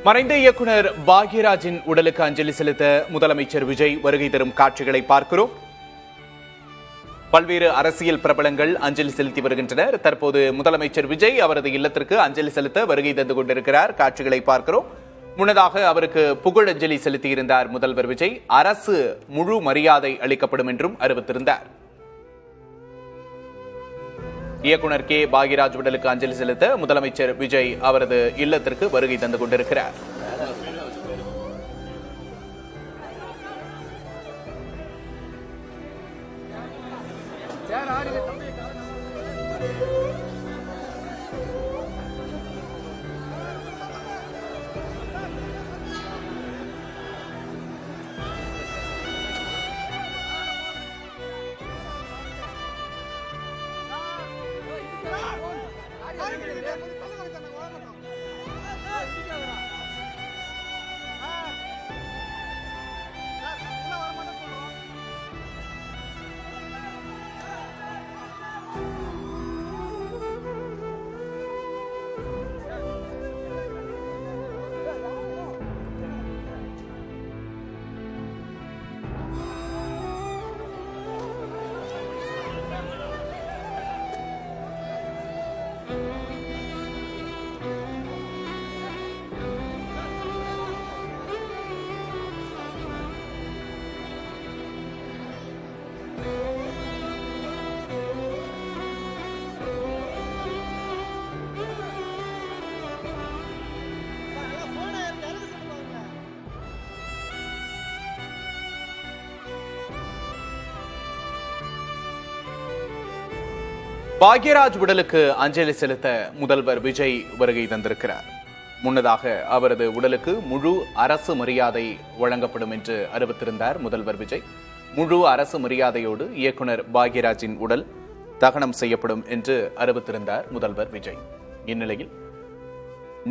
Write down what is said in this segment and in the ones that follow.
மறைந்த இயக்குனர் பாக்யராஜின் உடலுக்கு அஞ்சலி செலுத்த முதலமைச்சர் விஜய் வருகை தரும் காட்சிகளை பார்க்கிறோம். பல்வேறு அரசியல் பிரபலங்கள் அஞ்சலி செலுத்தி வருகின்றனர். தற்போது முதலமைச்சர் விஜய் அவரது இல்லத்திற்கு அஞ்சலி செலுத்த வருகை தந்து கொண்டிருக்கிறார். காட்சிகளை பார்க்கிறோம். முன்னதாக அவருக்கு புகழஞ்சலி செலுத்தியிருந்தார் முதல்வர் விஜய். அரசு முழு மரியாதை அளிக்கப்படும் என்றும் அறிவித்திருந்தார். இயக்குனர் கே பாக்யராஜ் உடலுக்கு அஞ்சலி செலுத்த முதலமைச்சர் விஜய் அவரது இல்லத்திற்கு வருகை தந்து கொண்டிருக்கிறார். பாக்யராஜ் உடலுக்கு அஞ்சலி செலுத்த முதல்வர் விஜய் வருகை தந்திருக்கிறார். முன்னதாக அவரது உடலுக்கு முழு அரசு மரியாதை வழங்கப்படும் என்று அறிவித்திருந்தார் முதல்வர் விஜய். முழு அரசு மரியாதையோடு இயக்குனர் பாக்யராஜின் உடல் தகனம் செய்யப்படும் என்று அறிவித்திருந்தார் முதல்வர் விஜய். இந்நிலையில்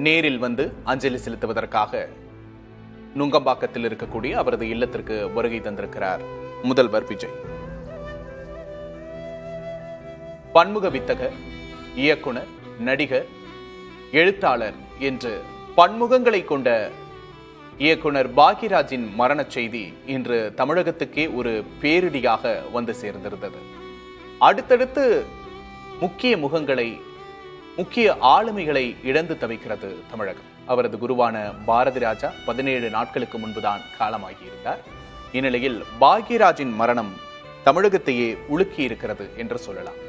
நேரில் வந்து அஞ்சலி செலுத்துவதற்காக நுங்கம்பாக்கத்தில் இருக்கக்கூடிய அவரது இல்லத்திற்கு வருகை தந்திருக்கிறார் முதல்வர் விஜய். பன்முக வித்தகர், இயக்குனர், நடிகர், எழுத்தாளர் என்று பன்முகங்களை கொண்ட இயக்குனர் பாக்யராஜின் மரண செய்தி இன்று தமிழகத்துக்கே ஒரு பேரிடியாக வந்து சேர்ந்திருந்தது. அடுத்தடுத்து முக்கிய முகங்களை, முக்கிய ஆளுமைகளை இழந்து தவிக்கிறது தமிழகம். அவரது குருவான பாரதி ராஜா 17 நாட்களுக்கு முன்புதான் காலமாகியிருந்தார். இந்நிலையில் பாக்யராஜின் மரணம் தமிழகத்தையே உலுக்கி இருக்கிறது என்று சொல்லலாம்.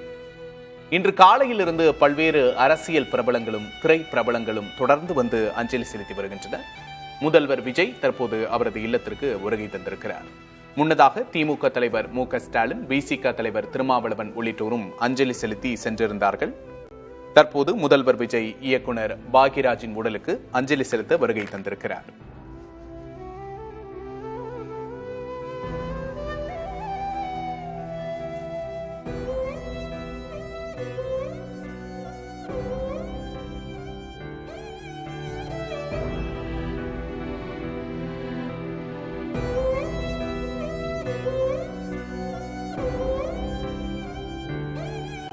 இன்று காலையிலிருந்து பல்வேறு அரசியல் பிரபலங்களும் திரை பிரபலங்களும் தொடர்ந்து வந்து அஞ்சலி செலுத்தி வருகின்றனர். முதல்வர் விஜய் தற்போது அவரது இல்லத்திற்கு வருகை தந்திருக்கிறார். முன்னதாக திமுக தலைவர் மு.க. ஸ்டாலின், பிசிக தலைவர் திருமாவளவன் உள்ளிட்டோரும் அஞ்சலி செலுத்தி சென்றிருந்தார்கள். தற்போது முதல்வர் விஜய் இயக்குனர் பாக்யராஜின் உடலுக்கு அஞ்சலி செலுத்த வருகை தந்திருக்கிறார்.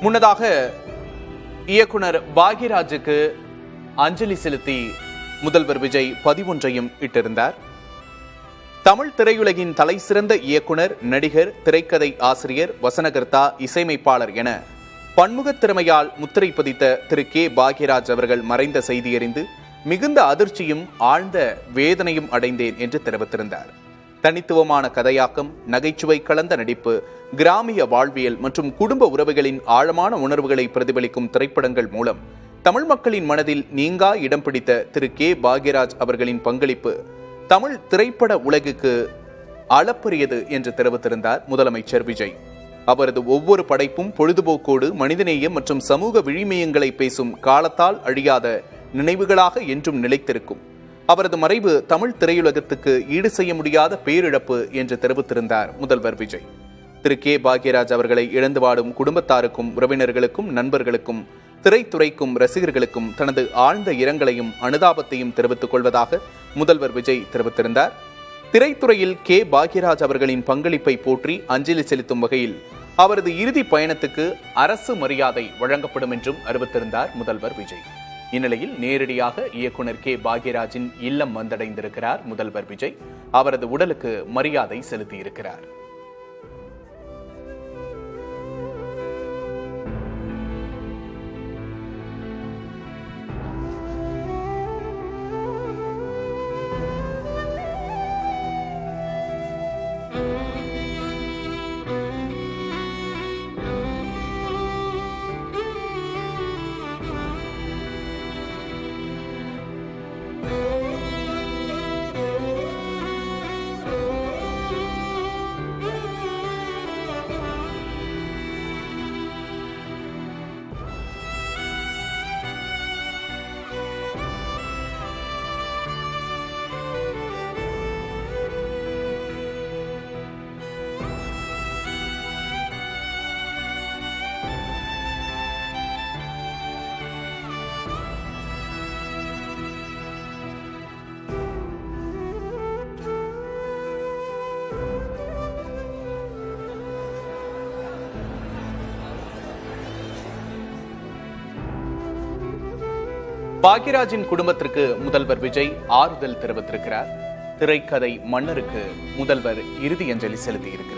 முன்னதாக இயக்குனர் பாக்யராஜுக்கு அஞ்சலி செலுத்தி முதல்வர் விஜய் பதிவொன்றையும் இட்டிருந்தார். தமிழ் திரையுலகின் தலை சிறந்த இயக்குனர், நடிகர், திரைக்கதை ஆசிரியர், வசனகர்த்தா, இசையமைப்பாளர் என பன்முக திறமையால் முத்திரை பதித்த திரு கே பாக்யராஜ் அவர்கள் மறைந்த செய்தியறிந்து மிகுந்த அதிர்ச்சியும் ஆழ்ந்த வேதனையும் அடைந்தேன் என்று தெரிவித்திருந்தார். தனித்துவமான கதையாக்கம், நகைச்சுவை கலந்த நடிப்பு, கிராமிய வாழ்வியல் மற்றும் குடும்ப உறவுகளின் ஆழமான உணர்வுகளை பிரதிபலிக்கும் திரைப்படங்கள் மூலம் தமிழ் மக்களின் மனதில் நீங்கா இடம் பிடித்த திரு கே பாக்யராஜ் அவர்களின் பங்களிப்பு தமிழ் திரைப்பட உலகுக்கு அளப்பரியது என்று தெரிவித்திருந்தார் முதலமைச்சர் விஜய். அவரது ஒவ்வொரு படைப்பும் பொழுதுபோக்கோடு மனிதநேயம் மற்றும் சமூக விழுமியங்களை பேசும் காலத்தால் அழியாத நினைவுகளாக என்றும் நிலைத்திருக்கும். அவரது மறைவு தமிழ் திரையுலகத்துக்கு ஈடு செய்ய முடியாத பேரிழப்பு என்று தெரிவித்திருந்தார் முதல்வர் விஜய். திரு கே பாக்யராஜ் அவர்களை இழந்து வாடும் குடும்பத்தாருக்கும், உறவினர்களுக்கும், நண்பர்களுக்கும், திரைத்துறைக்கும், ரசிகர்களுக்கும் தனது ஆழ்ந்த இரங்கலையும் அனுதாபத்தையும் தெரிவித்துக் கொள்வதாக முதல்வர் விஜய் தெரிவித்திருந்தார். திரைத்துறையில் கே பாக்யராஜ் அவர்களின் பங்களிப்பை போற்றி அஞ்சலி செலுத்தும் வகையில் அவரது இறுதி பயணத்துக்கு அரசு மரியாதை வழங்கப்படும் என்றும் அறிவித்திருந்தார் முதல்வர் விஜய். இந்நிலையில் நேரடியாக இயக்குனர் கே பாக்யராஜின் இல்லம் வந்தடைந்திருக்கிறார் முதல்வர் விஜய். அவரது உடலுக்கு மரியாதை செலுத்தியிருக்கிறார். பாக்யராஜின் குடும்பத்திற்கு முதல்வர் விஜய் ஆறுதல் தெரிவித்திருக்கிறார். திரைக்கதை மன்னருக்கு முதல்வர் இறுதி அஞ்சலி செலுத்தியிருக்கிறார்.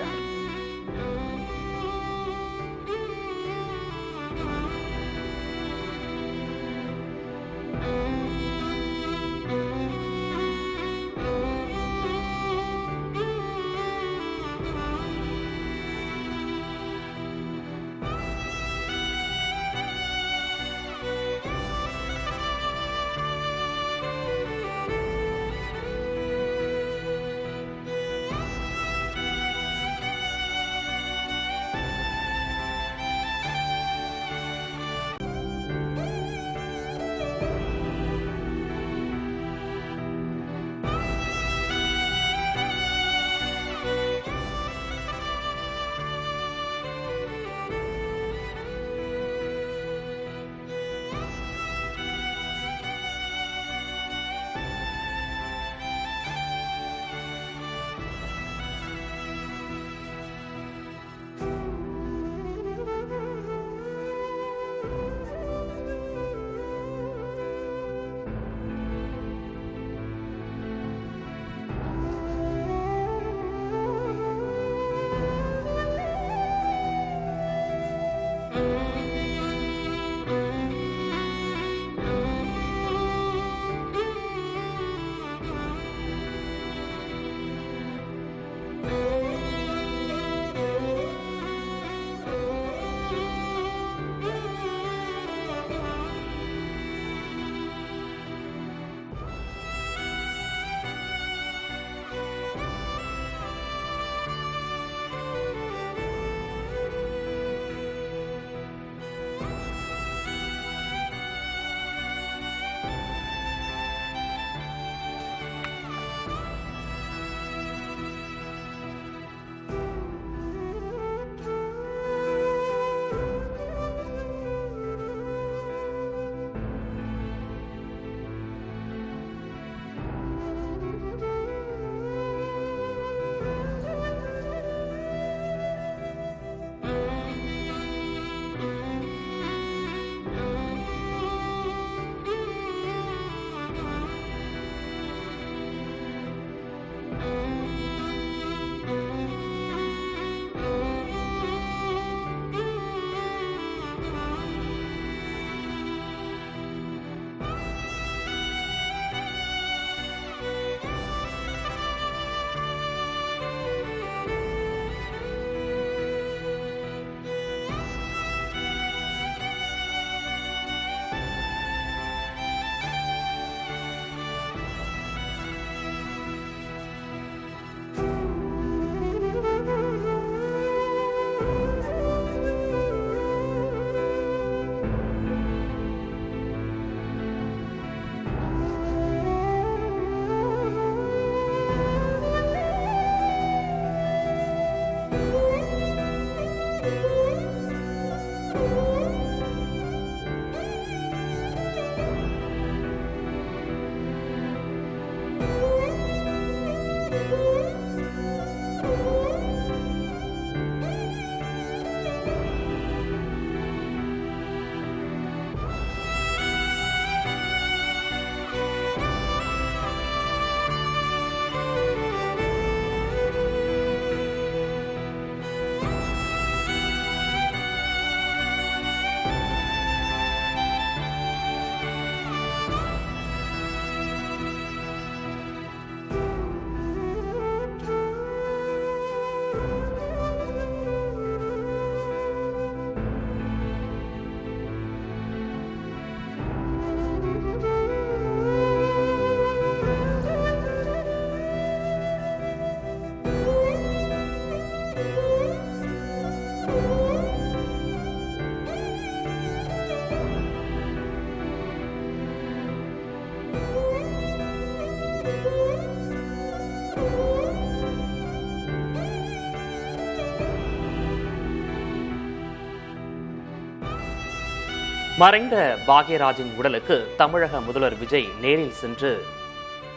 மறைந்த பாக்யராஜின் உடலுக்கு தமிழக முதல்வர் விஜய் நேரில் சென்று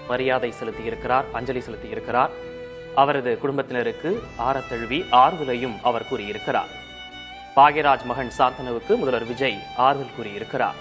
மரியாதை செலுத்தியிருக்கிறார், அஞ்சலி செலுத்தியிருக்கிறார். அவரது குடும்பத்தினருக்கு ஆரத்தழுவி ஆறுதலையும் அவர் கூறியிருக்கிறார். பாக்யராஜ் மகன் சாந்தனுவுக்கு முதல்வர் விஜய் ஆறுதல் கூறியிருக்கிறார்.